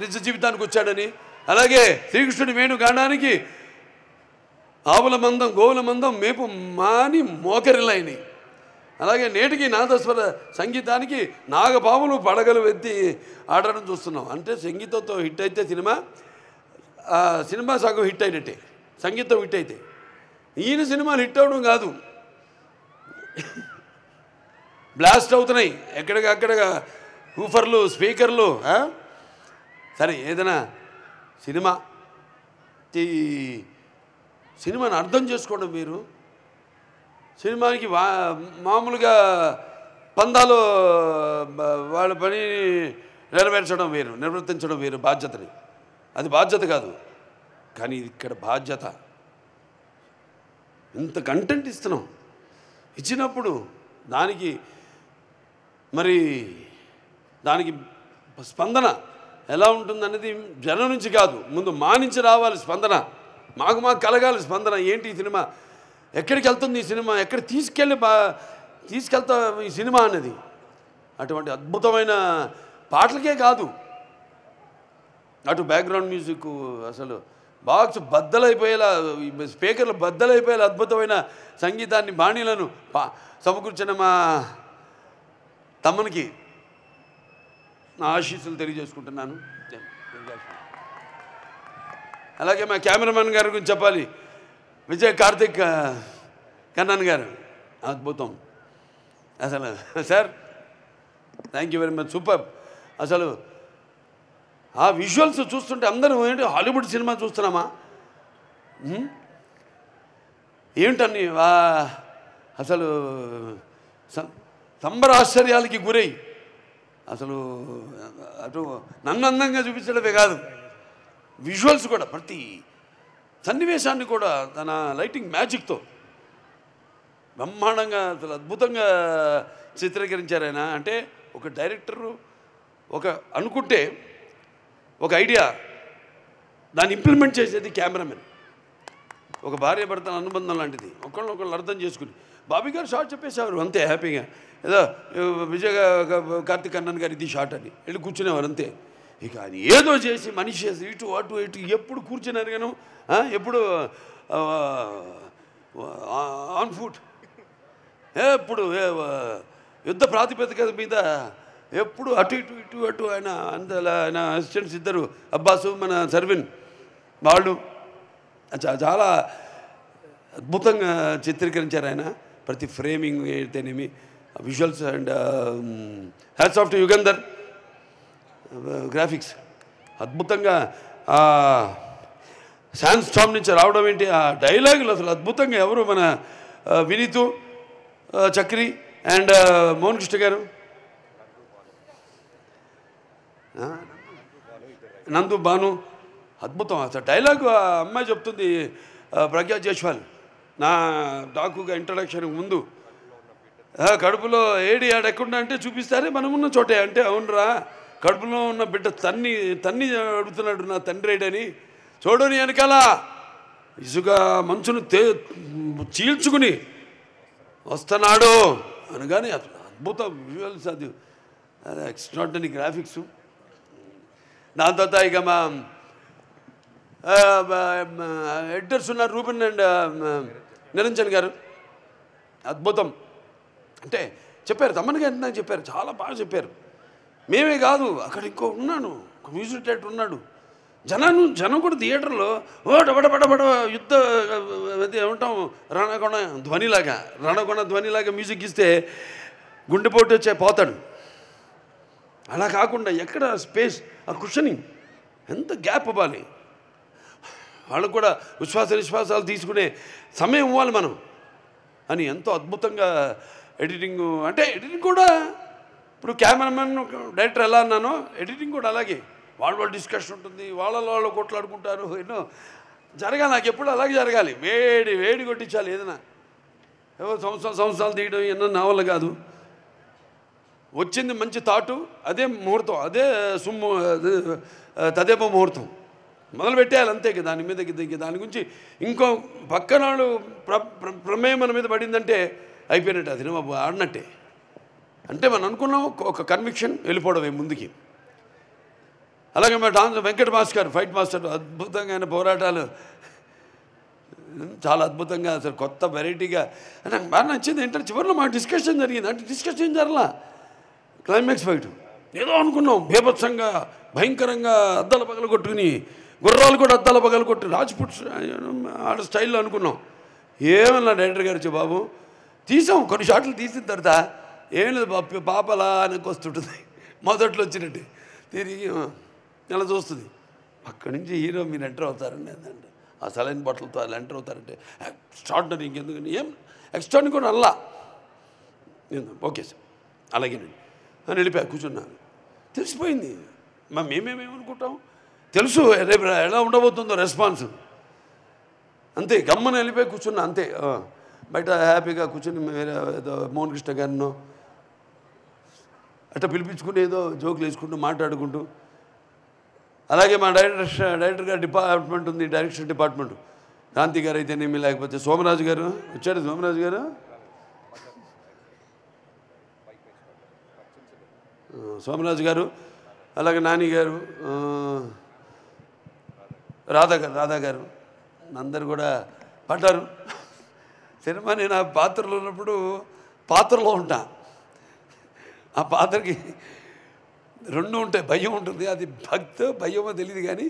నిజ జీవితానికి వచ్చాడని, అలాగే శ్రీకృష్ణుడి వేణుగానానికి ఆవుల మందం గోవుల మందం మేపు మాని మోకరిలైనవి. అలాగే నేటికి నాదస్వర సంగీతానికి నాగపాములు పడగలు ఎత్తి ఆడడం చూస్తున్నాం. అంటే సంగీతంతో హిట్ అయితే సినిమా సగం హిట్ అయినట్టే, సంగీతం హిట్ అయితే. ఈయన సినిమాలు హిట్ అవ్వడం కాదు, బ్లాస్ట్ అవుతున్నాయి ఎక్కడికక్కడ ఊఫర్లు స్పీకర్లు. సరే, ఏదైనా సినిమాని అర్థం చేసుకోవడం మీరు, సినిమాకి మామూలుగా పందాలు వాళ్ళ పని నెరవేర్చడం వేరు, నిర్వర్తించడం వేరు బాధ్యతని. అది బాధ్యత కాదు, కానీ ఇక్కడ బాధ్యత. ఇంత కంటెంట్ ఇస్తున్నాం, ఇచ్చినప్పుడు దానికి స్పందన ఎలా ఉంటుందనేది జనం నుంచి కాదు, ముందు మా నుంచి రావాలి స్పందన. మాకు కలగాలి స్పందన. ఏంటి ఈ సినిమా, ఎక్కడికి వెళ్తుంది ఈ సినిమా, ఎక్కడ తీసుకెళ్తా ఈ సినిమా అనేది. అటువంటి అద్భుతమైన పాటలకే కాదు, అటు బ్యాక్గ్రౌండ్ మ్యూజిక్ అసలు బాక్స్ బద్దలైపోయేలా, స్పీకర్లు బద్దలైపోయేలా అద్భుతమైన సంగీతాన్ని బాణీలను సమకూర్చిన మా తమ్మునికి నా ఆశీస్సులు తెలియజేసుకుంటున్నాను. అలాగే మా కెమెరామెన్ గారి గురించి చెప్పాలి, విజయ్ కార్తిక్ కన్నన్ గారు అద్భుతం అసలు. Sir, thank you very much, super. అసలు ఆ విజువల్స్ చూస్తుంటే అందరూ ఏంటి హాలీవుడ్ సినిమా చూస్తున్నామా ఏమిటని అసలు సంబరాశ్చర్యాలకి గురై అసలు అటు నన్ను అందంగా చూపించడమే కాదు, విజువల్స్ కూడా ప్రతి సన్నివేశాన్ని కూడా తన లైటింగ్ మ్యాజిక్తో బ్రహ్మాండంగా అసలు అద్భుతంగా చిత్రీకరించారు ఆయన. అంటే ఒక డైరెక్టరు అనుకుంటే ఒక ఐడియా, దాన్ని ఇంప్లిమెంట్ చేసేది కెమెరామెన్. ఒక భార్య భర్తల అనుబంధం లాంటిది, ఒకళ్ళొకళ్ళు అర్థం చేసుకుని. బాబీ గారు షార్ట్ చెప్పేసేవారు అంతే హ్యాపీగా, ఏదో విజయ్ కార్తిక్ కన్నన్ గారు ఇది షార్ట్ అని వెళ్ళి కూర్చునేవారు అంతే. ఇక అది ఏదో చేసి మనిషి ఇటు అటు ఎప్పుడు కూర్చున్నారు గాను, ఎప్పుడు ఆన్ ఫుట్, ఎప్పుడు యుద్ధ ప్రాతిపదిక మీద ఎప్పుడు అటు ఇటు ఇటు అటు. ఆయన అసిస్టెంట్స్ ఇద్దరు, అబ్బాసు మన సర్విన్, వాళ్ళు చాలా అద్భుతంగా చిత్రీకరించారు ఆయన. ప్రతి ఫ్రేమింగ్ అయితేనేమి, visuals. And hats off to Yugandhar, graphics అద్భుతంగా. శాన్ స్టామ్ నుంచి రావడం ఏంటి, ఆ డైలాగులు అసలు అద్భుతంగా. ఎవరు మన వినీతు చక్రి అండ్ మోహన్ కృష్ణ గారు, నందు భాను, అద్భుతం. అసలు డైలాగు ఆ అమ్మాయి చెప్తుంది, ప్రజ్ఞా జైస్వాల్, నా డాకుగా ఇంట్రడక్షన్కి ముందు, కడుపులో ఏడి ఆడకుండా అంటే చూపిస్తారే మనమున్న చోటే అంటే, అవునరా కడుపులో ఉన్న బిడ్డ తన్ని అడుగుతున్నాడు నా తండ్రి ఏడని, చూడని వెనకాల ఇసుక మంచును చీల్చుకుని వస్తున్నాడు అనగానే అసలు అద్భుత విజువల్స్, అది ఎక్స్ట్రాడినరీ గ్రాఫిక్స్. దాని తర్వాత ఇక మా ఎడిటర్స్ ఉన్నారు, రూబెన్ అండ్ నిరంజన్ గారు, అద్భుతం. అంటే చెప్పారు, తమ్మని గారు నాకు చెప్పారు, చాలా బాగా చెప్పారు. మేమే కాదు, అక్కడ ఇంకో ఉన్నాను, ఒక మ్యూజిక్ డైరెక్టర్ ఉన్నాడు. జనం కూడా థియేటర్లో బడబడ యుద్ధ ఏమంటాం రణగొణ ధ్వనిలాగా మ్యూజిక్ ఇస్తే గుండెపోటు వచ్చే పోతాడు. అలా కాకుండా ఎక్కడ స్పేస్, ఆ కుషనింగ్ ఎంత గ్యాప్ ఇవ్వాలి, వాళ్ళకు కూడా విశ్వాసాలు తీసుకునే సమయం ఇవ్వాలి మనం అని ఎంతో అద్భుతంగా ఎడిటింగ్. అంటే ఎడిటింగ్ కూడా ఇప్పుడు కెమెరామెన్ డైరెక్టర్ ఎలా అన్నానో, ఎడిటింగ్ కూడా అలాగే. వాళ్ళ డిస్కషన్ ఉంటుంది, వాళ్ళు కొట్లాడుకుంటారు, ఎన్నో జరగాలి. నాకు ఎప్పుడు అలాగే జరగాలి, వేడి కొట్టించాలి. ఏదైనా ఏవో సంవత్సరాలు తీయడం ఎన్నో నా వల్ల కాదు. వచ్చింది మంచి థాటు, అదే ముహూర్తం, అదే తదేప ముహూర్తం మొదలు పెట్టేయాలి అంతే. దాని మీద దాని గురించి ఇంకో పక్కన ప్రమేయం మన మీద పడిందంటే అయిపోయినట్టు, అది ఆడినట్టే. అంటే మనం అనుకున్నాం ఒక కన్విక్షన్, వెళ్ళిపోవడమే ముందుకి. అలాగే మా dance Venkata master fight master అద్భుతంగా ఆయన పోరాటాలు చాలా అద్భుతంగా అసలు కొత్త వెరైటీగా నాకు బాగా నచ్చింది. ఏంటంటే చివరిలో మా డిస్కషన్ జరిగింది. అంటే డిస్కషన్ జరలా క్లైమాక్స్ ఫైట్ ఏదో అనుకున్నాం బీభత్సంగా భయంకరంగా అద్దాల పగలు కొట్టుకుని గుర్రాలు కూడా అద్దాల పగలు కొట్టి రాజ్పుట్ ఆడ స్టైల్లో అనుకున్నాం. ఏమన్నా డైరెక్టర్ గారు వచ్చి బాబు తీసాం కొన్ని షాట్లు తీసిన తర్వాత ఏం లేదు పాపలా వెనక్కి వస్తుంటుంది మొదట్లో వచ్చినట్టు తిరిగి ఇలా చూస్తుంది. అక్కడి నుంచి హీరో మీరు ఎంటర్ అవుతారండి అంటే ఆ సలైన్ బాటిల్తో అలా ఎంటర్ అవుతారంటే ఎక్స్ట్రాడినరీ ఇంకెందుకని ఏం ఎక్స్ట్రాడినరీ కూడా అల్లా ఓకే సార్ అలాగేనండి అని వెళ్ళిపోయా కూర్చున్నాను. తెలిసిపోయింది మేమేమేమనుకుంటాం తెలుసు రేపు ఎలా ఉండబోతుందో రెస్పాన్స్ అంతే. గమ్మని వెళ్ళిపోయి కూర్చున్నా అంతే. బయట హ్యాపీగా కూర్చుని వేరే ఏదో మోహన్ కృష్ణ గారినో అట్లా పిలిపించుకుని ఏదో జోకులు వేసుకుంటూ మాట్లాడుకుంటూ అలాగే మా డైరెక్టర్ గారి డిపార్ట్మెంట్ ఉంది డైరెక్షన్ డిపార్ట్మెంట్ కాంతి గారు అయితేనేమి లేకపోతే సోమరాజు గారు వచ్చాడు. సోమరాజు గారు సోమరాజు గారు అలాగే నాని గారు రాధా గారు అందరు కూడా పడ్డారు. సినిమా నేను ఆ పాత్రలో ఉన్నప్పుడు పాత్రలో ఉంటా. ఆ పాత్రకి రెండు ఉంటాయి భయం ఉంటుంది అది భక్తో భయమో తెలియదు కానీ